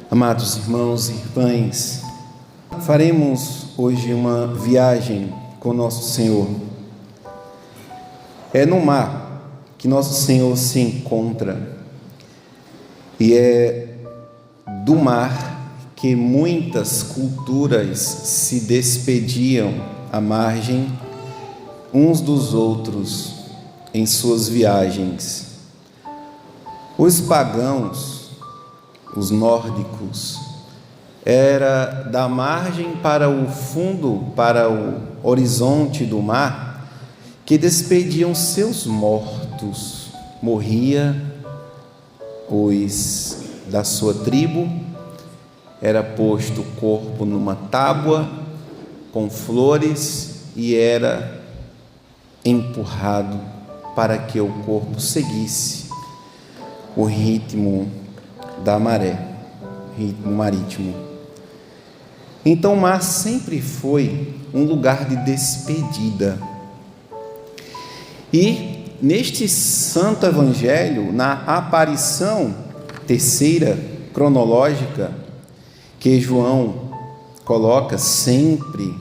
Amados irmãos e irmãs, faremos hoje uma viagem com nosso Senhor. É no mar que nosso Senhor se encontra, e é do mar que muitas culturas se despediam à margem uns dos outros em suas viagens. Os pagãos, os nórdicos, era da margem para o fundo, para o horizonte do mar, que despediam seus mortos. Morria os da sua tribo, era posto o corpo numa tábua com flores e era empurrado para que o corpo seguisse o ritmo da maré, ritmo marítimo. Então o mar sempre foi um lugar de despedida. E neste santo evangelho, na aparição terceira cronológica, que João coloca sempre,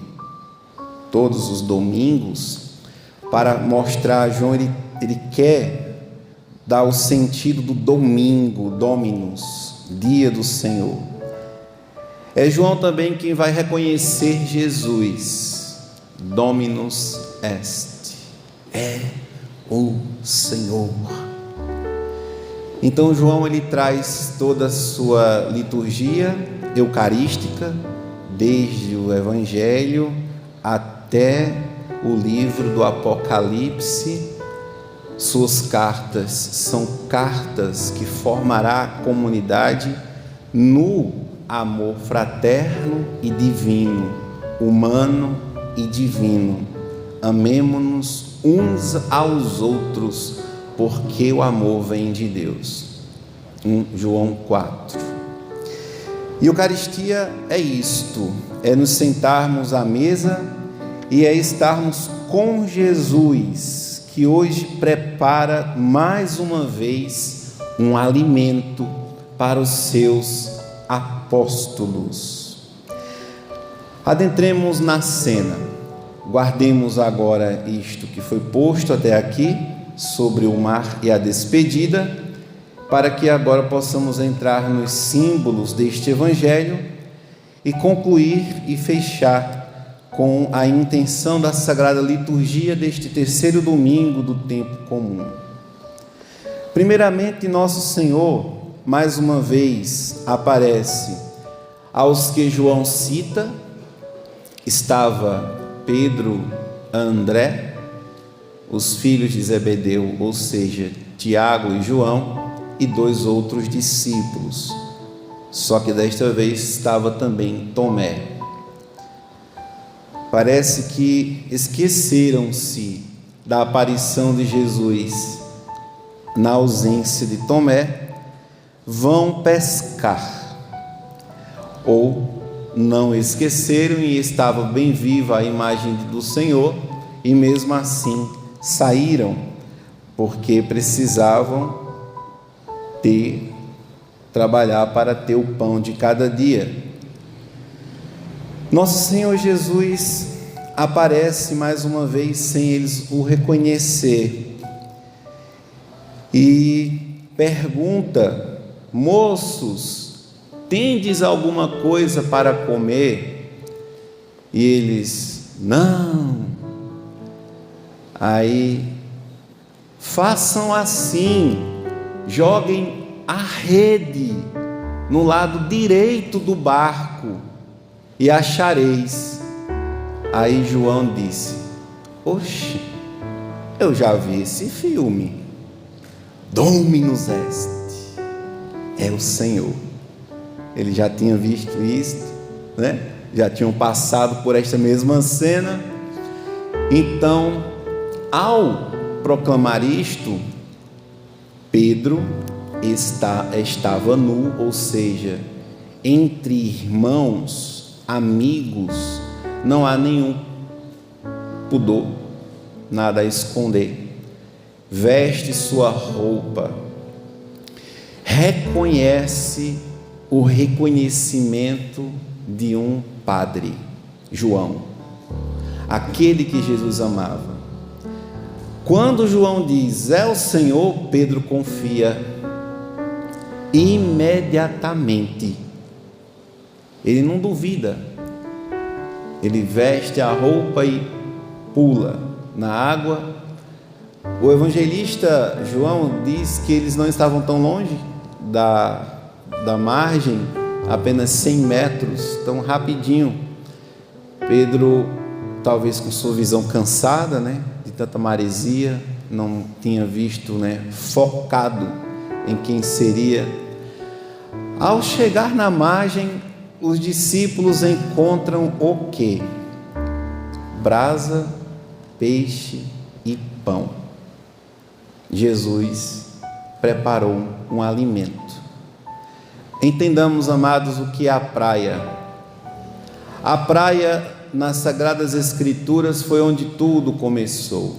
todos os domingos, para mostrar, João ele quer dar o sentido do domingo, Dominus, dia do Senhor. É João também quem vai reconhecer Jesus, Dominus est, é o Senhor. Então João ele traz toda a sua liturgia eucarística, desde o Evangelho até o livro do Apocalipse. Suas cartas são cartas que formará a comunidade no amor fraterno e divino, humano e divino. Amemo-nos uns aos outros, porque o amor vem de Deus. João 4. E Eucaristia é isto, é nos sentarmos à mesa e é estarmos com Jesus, que hoje prepara mais uma vez um alimento para os seus apóstolos. Adentremos na cena, guardemos agora isto que foi posto até aqui, sobre o mar e a despedida, para que agora possamos entrar nos símbolos deste evangelho e concluir e fechar com a intenção da Sagrada Liturgia deste terceiro domingo do tempo comum. Primeiramente, nosso Senhor, mais uma vez, aparece aos que João cita. Estava Pedro, André, os filhos de Zebedeu, ou seja, Tiago e João, e dois outros discípulos. Só que desta vez estava também Tomé. Parece que esqueceram-se da aparição de Jesus. Na ausência de Tomé, vão pescar. Ou não esqueceram e estava bem viva a imagem do Senhor, e mesmo assim saíram, porque precisavam trabalhar para ter o pão de cada dia. Nosso Senhor Jesus aparece mais uma vez sem eles o reconhecer e pergunta: moços, tendes alguma coisa para comer? E eles: não. Aí: façam assim, joguem a rede no lado direito do barco e achareis. Aí João disse: oxe, eu já vi esse filme, Dominus est, é o Senhor. Ele já tinha visto isso, né? Já tinham passado por esta mesma cena. Então, ao proclamar isto, Pedro estava nu, ou seja, entre irmãos, amigos, não há nenhum pudor, nada a esconder. Veste sua roupa, reconhece o reconhecimento de um padre, João, aquele que Jesus amava. Quando João diz, é o Senhor, Pedro confia imediatamente. Ele não duvida. Ele veste a roupa e pula na água. O evangelista João diz que eles não estavam tão longe da margem, apenas 100 metros, tão rapidinho. Pedro, talvez com sua visão cansada, de tanta maresia, não tinha visto, focado em quem seria. Ao chegar na margem, os discípulos encontram o quê? Brasa, peixe e pão. Jesus preparou um alimento. Entendamos, amados, o que é a praia. A praia, nas Sagradas Escrituras, foi onde tudo começou.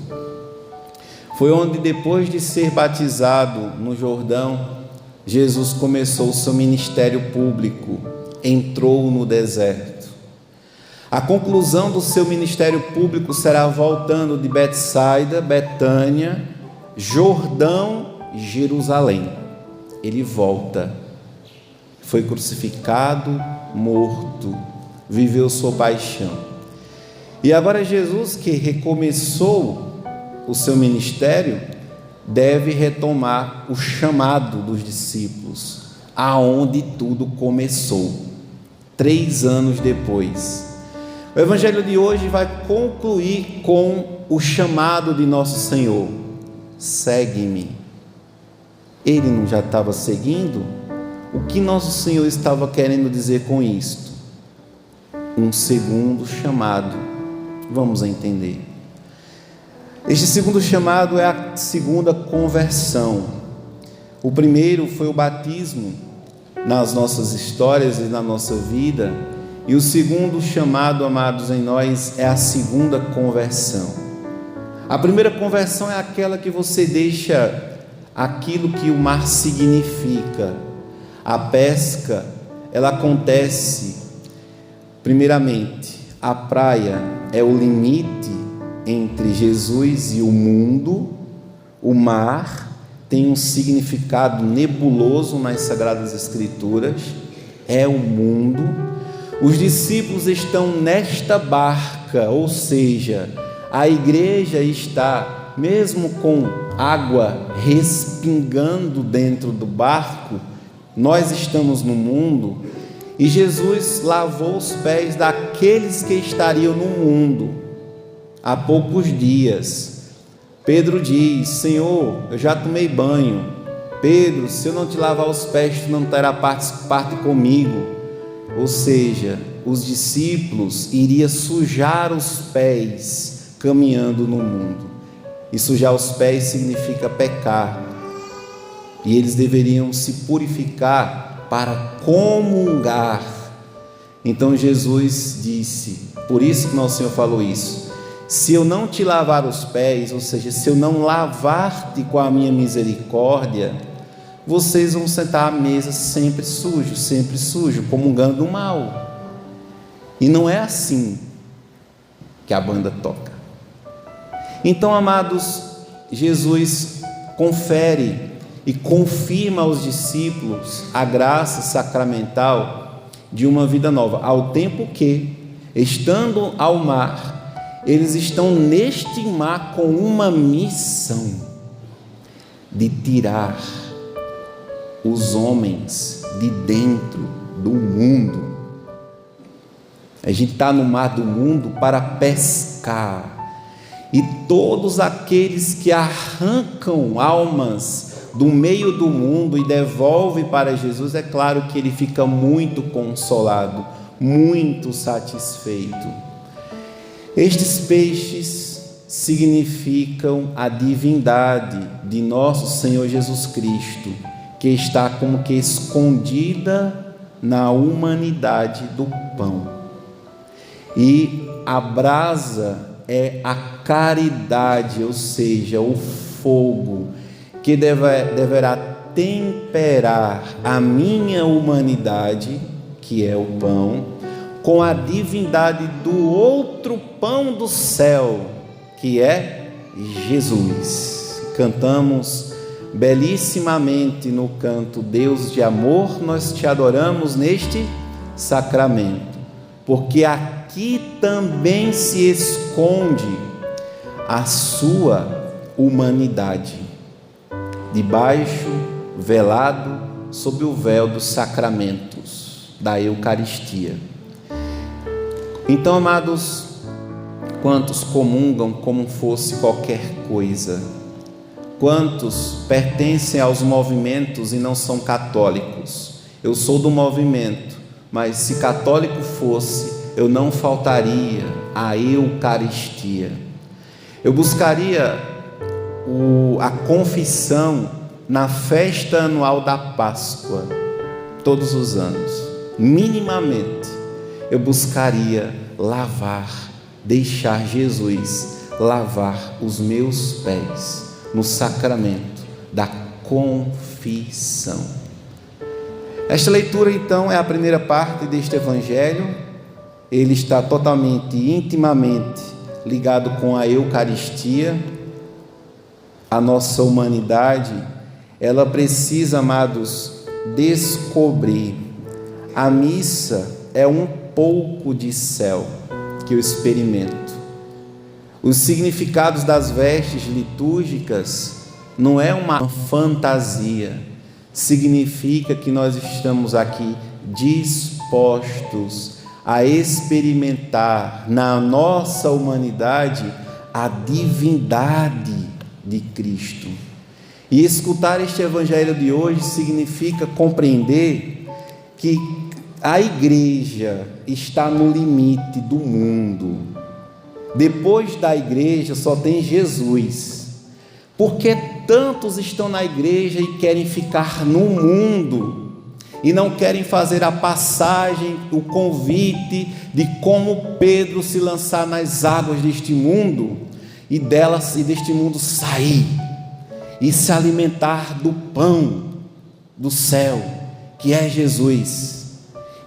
Foi onde, depois de ser batizado no Jordão, Jesus começou o seu ministério público, entrou no deserto. A conclusão do seu ministério público será voltando de Betsaida, Betânia, Jordão e Jerusalém. Ele volta, foi crucificado, morto, viveu sua paixão. E agora Jesus, que recomeçou o seu ministério, deve retomar o chamado dos discípulos, aonde tudo começou, 3 anos depois. O evangelho de hoje vai concluir com o chamado de nosso Senhor: segue-me. Ele não já estava seguindo? O que nosso Senhor estava querendo dizer com isto? Um segundo chamado. Vamos entender. Este segundo chamado é a segunda conversão. O primeiro foi o batismo nas nossas histórias e na nossa vida, e o segundo chamado, amados, em nós, é a segunda conversão. A primeira conversão é aquela que você deixa aquilo que o mar significa. A pesca, ela acontece, primeiramente, a praia é o limite entre Jesus e o mundo. O mar tem um significado nebuloso nas Sagradas Escrituras, é o mundo. Os discípulos estão nesta barca, ou seja, a igreja está, mesmo com água respingando dentro do barco, nós estamos no mundo, e Jesus lavou os pés daqueles que estariam no mundo há poucos dias. Pedro diz: Senhor, eu já tomei banho. Pedro, se eu não te lavar os pés, tu não terá parte comigo. Ou seja, os discípulos iriam sujar os pés caminhando no mundo, e sujar os pés significa pecar, e eles deveriam se purificar para comungar. Então Jesus disse, por isso que nosso Senhor falou isso: se eu não te lavar os pés, ou seja, se eu não lavar-te com a minha misericórdia, vocês vão sentar à mesa sempre sujo, comungando o mal. E não é assim que a banda toca. Então, amados, Jesus confere e confirma aos discípulos a graça sacramental de uma vida nova, ao tempo que, estando ao mar, eles estão neste mar com uma missão de tirar os homens de dentro do mundo. A gente está no mar do mundo para pescar, e todos aqueles que arrancam almas do meio do mundo e devolvem para Jesus, é claro que ele fica muito consolado, muito satisfeito. Estes peixes significam a divindade de nosso Senhor Jesus Cristo, que está como que escondida na humanidade do pão. E a brasa é a caridade, ou seja, o fogo que deverá temperar a minha humanidade, que é o pão, com a divindade do outro pão do céu, que é Jesus. Cantamos belíssimamente no canto Deus de amor, nós te adoramos neste sacramento, porque aqui também se esconde a sua humanidade, debaixo, velado, sob o véu dos sacramentos da Eucaristia. Então, amados, quantos comungam como fosse qualquer coisa? Quantos pertencem aos movimentos e não são católicos? Eu sou do movimento, mas se católico fosse, eu não faltaria à Eucaristia. Eu buscaria a confissão na festa anual da Páscoa, todos os anos. Minimamente, eu buscaria deixar Jesus lavar os meus pés no sacramento da confissão. Esta leitura, então, é a primeira parte deste Evangelho. Ele está totalmente, intimamente ligado com a Eucaristia. A nossa humanidade, ela precisa, amados, descobrir. A missa é um pouco de céu que eu experimento. Os significados das vestes litúrgicas não é uma fantasia, significa que nós estamos aqui dispostos a experimentar na nossa humanidade a divindade de Cristo. E escutar este Evangelho de hoje significa compreender que a igreja está no limite do mundo. Depois da igreja só tem Jesus. Porque tantos estão na igreja e querem ficar no mundo e não querem fazer a passagem, o convite de como Pedro se lançar nas águas deste mundo e deste mundo sair e se alimentar do pão do céu, que é Jesus,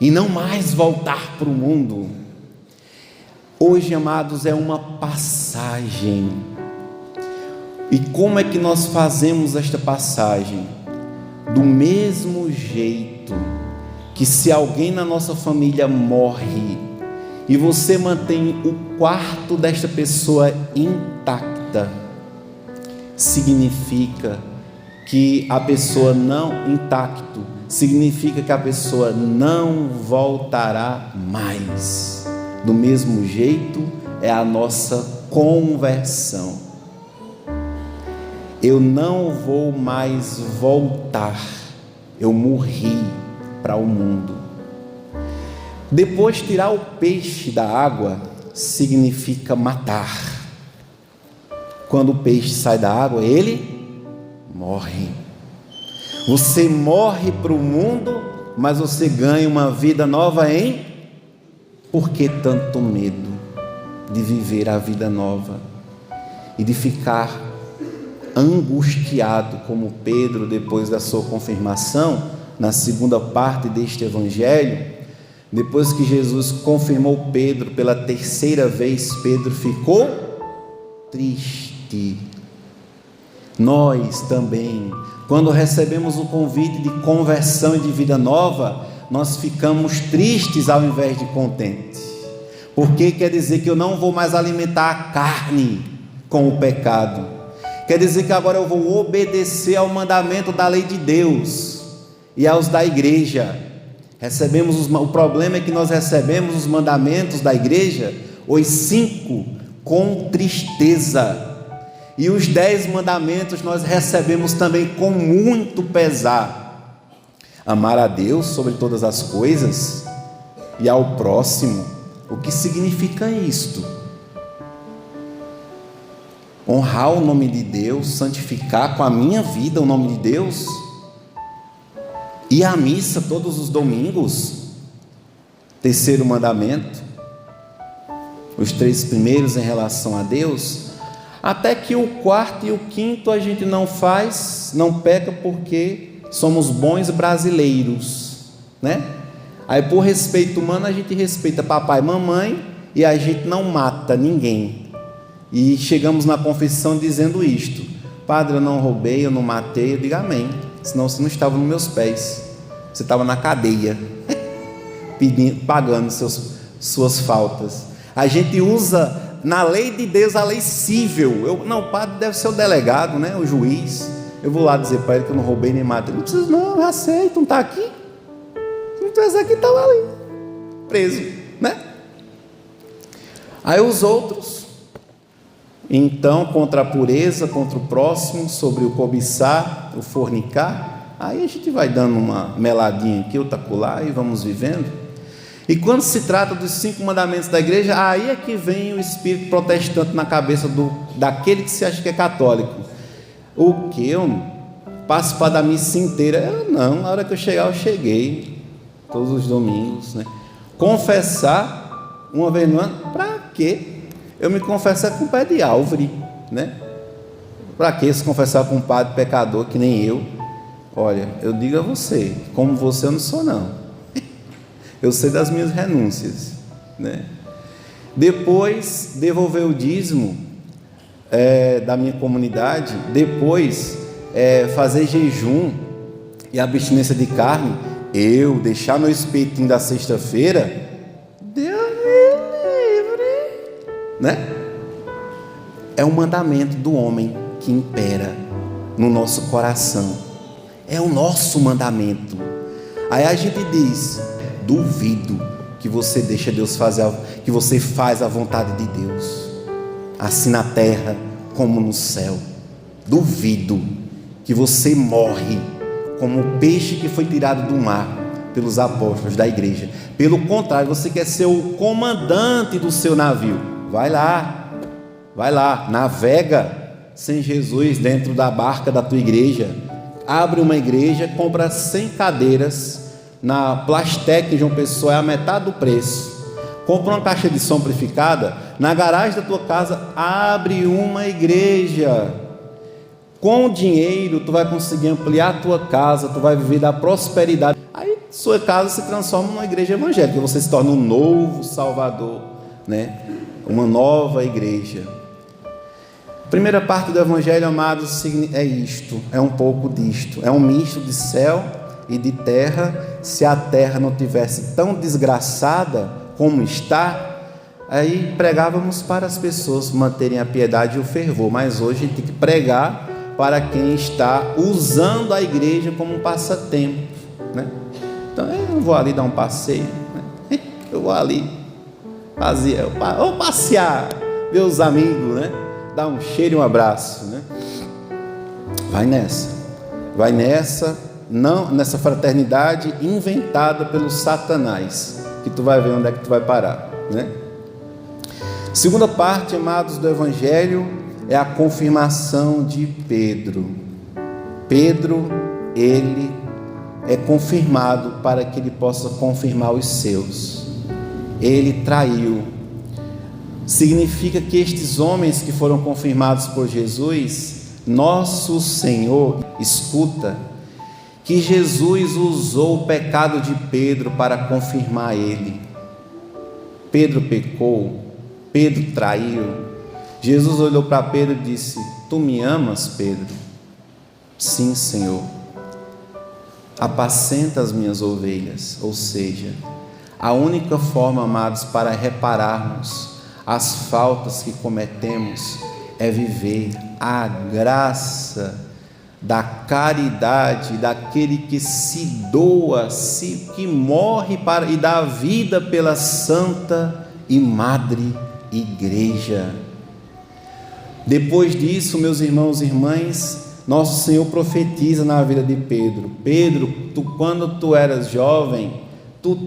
e não mais voltar para o mundo. Hoje, amados, é uma passagem. E como é que nós fazemos esta passagem? Do mesmo jeito que se alguém na nossa família morre e você mantém o quarto desta pessoa intacta, significa que a pessoa significa que a pessoa não voltará mais. Do mesmo jeito é a nossa conversão. Eu não vou mais voltar, eu morri para o mundo. Depois, tirar o peixe da água significa matar. Quando o peixe sai da água, ele morre. Você morre para o mundo, mas você ganha uma vida nova em... Por que tanto medo de viver a vida nova e de ficar angustiado como Pedro, depois da sua confirmação, na segunda parte deste Evangelho? Depois que Jesus confirmou Pedro pela terceira vez, Pedro ficou triste. Nós também, quando recebemos o convite de conversão e de vida nova, nós ficamos tristes ao invés de contentes, porque quer dizer que eu não vou mais alimentar a carne com o pecado, quer dizer que agora eu vou obedecer ao mandamento da lei de Deus e aos da igreja. O problema é que nós recebemos os mandamentos da igreja, os 5, com tristeza, e os 10 mandamentos nós recebemos também com muito pesar. Amar a Deus sobre todas as coisas e ao próximo. O que significa isto? Honrar o nome de Deus, santificar com a minha vida o nome de Deus, ir à missa todos os domingos. Terceiro mandamento, os 3 primeiros em relação a Deus, até que o 4º e o 5º a gente não faz, não peca, porque somos bons brasileiros, né? Aí, por respeito humano, a gente respeita papai e mamãe e a gente não mata ninguém. E chegamos na confissão dizendo isto: Padre, eu não roubei, eu não matei. Eu digo amém, senão você não estava nos meus pés, você estava na cadeia pagando suas faltas. A gente usa na lei de Deus a lei cível. Não, o padre deve ser o delegado, né? O juiz. Eu vou lá dizer para ele que eu não roubei nem matei. Não precisa, não, eu aceito, não está aqui. Se não tivesse aqui, estava ali, preso, né? Aí os outros, então, contra a pureza, contra o próximo, sobre o cobiçar, o fornicar. Aí a gente vai dando uma meladinha aqui, outra acolá, e vamos vivendo. E quando se trata dos 5 mandamentos da igreja, aí é que vem o espírito protestante na cabeça daquele que se acha que é católico. O que? Eu participar da missa inteira? Eu não, na hora que eu chegar, eu cheguei, todos os domingos, né? Confessar uma vez no ano, para quê? Eu me confessar com o pé de árvore, né? Para que se confessar com um padre pecador que nem eu? Olha, eu digo a você, como você eu não sou não. Eu sei das minhas renúncias, né? Depois, devolver o dízimo da minha comunidade. Depois, fazer jejum e abstinência de carne. Eu deixar meu espetinho da sexta-feira, Deus me livre, né? É um mandamento do homem que impera no nosso coração. É o nosso mandamento. Aí a gente diz: duvido que você deixa Deus fazer, que você faz a vontade de Deus, assim na terra como no céu. Duvido que você morre como o peixe que foi tirado do mar pelos apóstolos da igreja. Pelo contrário, você quer ser o comandante do seu navio. Vai lá, navega sem Jesus dentro da barca da tua igreja. Abre uma igreja, compra 100 cadeiras na Plastec em João Pessoa, é a metade do preço. Compra uma caixa de som amplificada, na garagem da tua casa, abre uma igreja. Com o dinheiro tu vai conseguir ampliar a tua casa, tu vai viver da prosperidade. Aí sua casa se transforma numa igreja evangélica, você se torna um novo Salvador, né? Uma nova igreja. Primeira parte do evangelho, amados, é isto, é um pouco disto, é um misto de céu e de terra. Se a terra não tivesse tão desgraçada como está, aí pregávamos para as pessoas manterem a piedade e o fervor, mas hoje a gente tem que pregar para quem está usando a igreja como um passatempo, né? Então eu não vou ali dar um passeio, né? Eu vou ali vou passear, ver os amigos, né? Dar um cheiro e um abraço, né? Vai nessa, não nessa fraternidade inventada pelo Satanás, que tu vai ver onde é que tu vai parar, né? Segunda parte, amados, do evangelho é a confirmação de Pedro. Pedro, ele é confirmado para que ele possa confirmar os seus. Ele traiu. Significa que estes homens que foram confirmados por Jesus, nosso Senhor, escuta, que Jesus usou o pecado de Pedro para confirmar ele. Pedro pecou, Pedro traiu. Jesus olhou para Pedro e disse: tu me amas, Pedro? Sim, Senhor. Apacenta as minhas ovelhas. Ou seja, a única forma, amados, para repararmos as faltas que cometemos é viver a graça da caridade daquele que se doa, que morre e dá a vida pela santa e madre igreja. Depois disso, meus irmãos e irmãs, nosso Senhor profetiza na vida de Pedro: Pedro, quando tu eras jovem, tu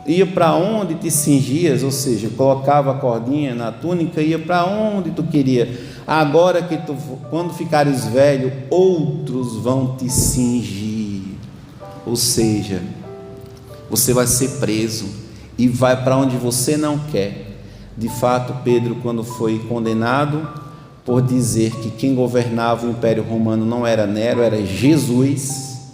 ia para onde te cingias, ou seja, colocava a cordinha na túnica, ia para onde tu queria. Agora que quando ficares velho, outros vão te cingir. Ou seja, você vai ser preso e vai para onde você não quer. De fato, Pedro, quando foi condenado por dizer que quem governava o Império Romano não era Nero, era Jesus,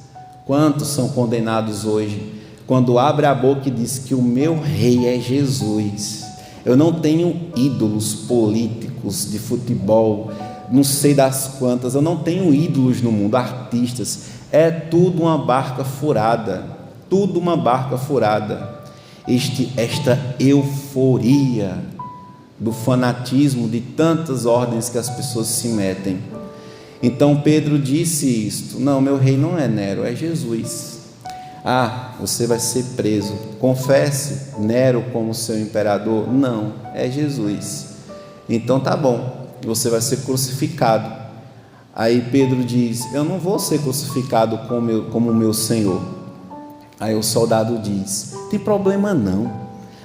Quantos são condenados hoje, quando abre a boca e diz que o meu rei é Jesus? Eu não tenho ídolos políticos de futebol, não sei das quantas, eu não tenho ídolos no mundo, artistas, é tudo uma barca furada, tudo uma barca furada. Esta euforia do fanatismo de tantas ordens que as pessoas se metem. Então Pedro disse isto: não, meu rei não é Nero, é Jesus. Você vai ser preso, confesse Nero como seu imperador. Não, é Jesus. Então tá bom, você vai ser crucificado. Aí Pedro diz: eu não vou ser crucificado como meu Senhor. Aí o soldado diz: tem problema não,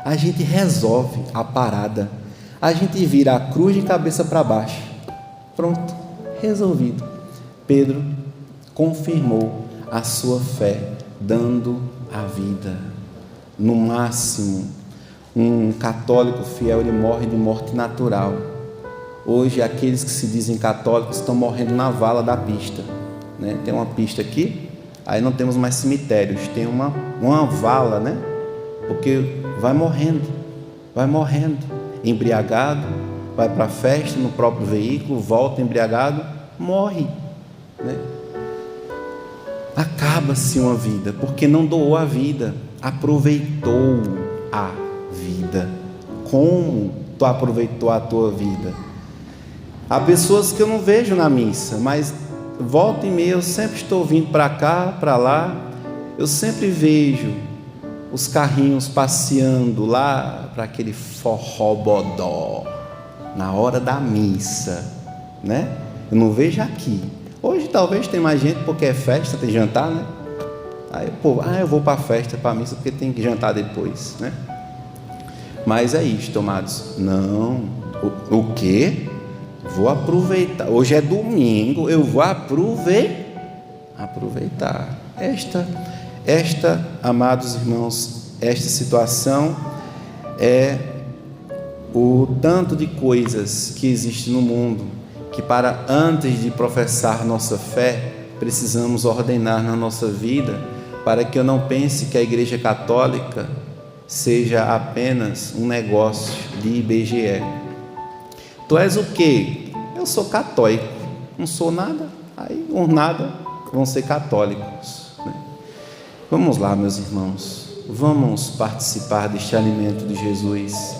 a gente resolve a parada, a gente vira a cruz de cabeça para baixo. Pronto, resolvido. Pedro confirmou a sua fé, dando a vida. No máximo, um católico fiel, ele morre de morte natural. Hoje, aqueles que se dizem católicos estão morrendo na vala da pista, né? Tem uma pista aqui, aí não temos mais cemitérios, tem uma vala, né? Porque vai morrendo, embriagado, vai para a festa no próprio veículo, volta embriagado, morre, né? Acaba-se uma vida, porque não doou a vida, aproveitou a vida. Como tu aproveitou a tua vida? Há pessoas que eu não vejo na missa, mas volta e meia eu sempre estou vindo para cá, para lá, eu sempre vejo os carrinhos passeando lá para aquele forró-bodó, na hora da missa, né? Eu não vejo aqui. Hoje talvez tem mais gente porque é festa, tem jantar, né? Aí o povo, eu vou para a festa, para a missa, porque tem que jantar depois, né? Mas é isto, amados. Não, o quê? Vou aproveitar. Hoje é domingo, eu vou aproveitar. Esta, amados irmãos, esta situação é o tanto de coisas que existe no mundo, que para antes de professar nossa fé, precisamos ordenar na nossa vida, para que eu não pense que a Igreja Católica seja apenas um negócio de IBGE. Tu és o quê? Eu sou católico. Não sou nada, aí os nada vão ser católicos, né? Vamos lá, meus irmãos, vamos participar deste alimento de Jesus.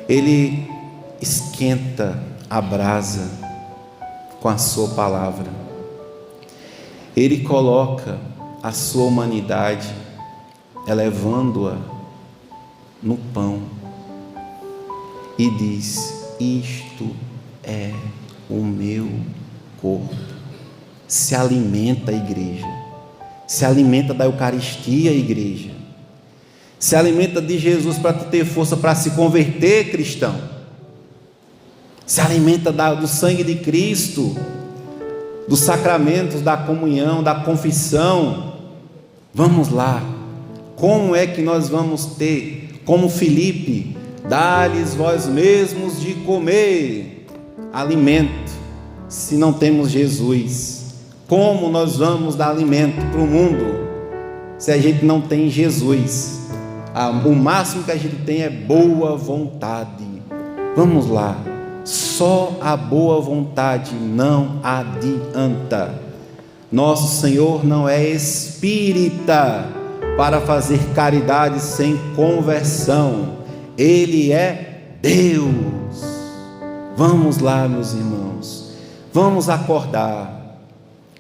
Ele esquenta a brasa com a sua palavra. Ele coloca a sua humanidade, elevando-a no pão, e diz: isto é o meu corpo. Se alimenta a igreja, se alimenta da Eucaristia, a igreja, se alimenta de Jesus para tu ter força para se converter, cristão. Se alimenta do sangue de Cristo, dos sacramentos da comunhão, da confissão. Vamos lá. Como é que nós vamos ter, como Filipe, dá-lhes vós mesmos de comer alimento, se não temos Jesus? Como nós vamos dar alimento para o mundo, se a gente não tem Jesus? O máximo que a gente tem é boa vontade. Vamos lá. Só a boa vontade não adianta. Nosso Senhor não é espírita para fazer caridade sem conversão. Ele é Deus. Vamos lá, meus irmãos, vamos acordar.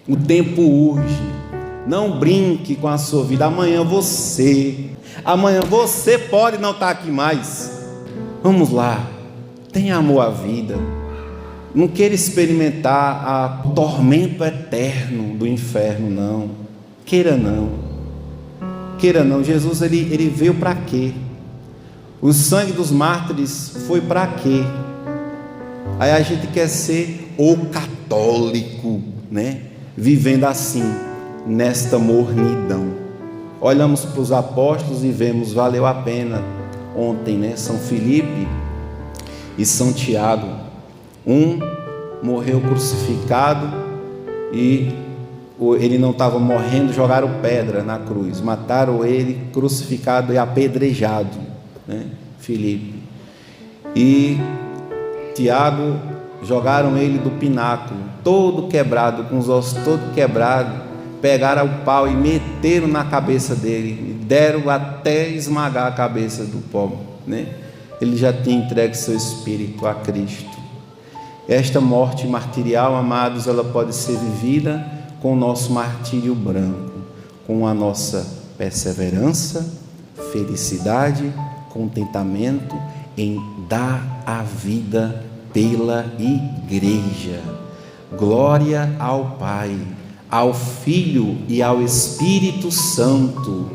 O tempo urge. Não brinque com a sua vida. Amanhã você pode não estar aqui mais. Vamos lá. Tenha amor à vida. Não queira experimentar o tormento eterno do inferno, não. Queira não. Jesus, ele veio para quê? O sangue dos mártires foi para quê? Aí a gente quer ser o católico, né? Vivendo assim, nesta mornidão. Olhamos para os apóstolos e vemos, valeu a pena. Ontem, né? São Filipe e São Tiago, um morreu crucificado e ele não estava morrendo, jogaram pedra na cruz, mataram ele crucificado e apedrejado, né? Filipe. E Tiago, jogaram ele do pináculo, todo quebrado, com os ossos todos quebrados, pegaram o pau e meteram na cabeça dele, e deram até esmagar a cabeça do pobre, né? Ele já tinha entregue seu espírito a Cristo. Esta morte martirial, amados, ela pode ser vivida com o nosso martírio branco, com a nossa perseverança, felicidade, contentamento em dar a vida pela igreja. Glória ao Pai, ao Filho e ao Espírito Santo,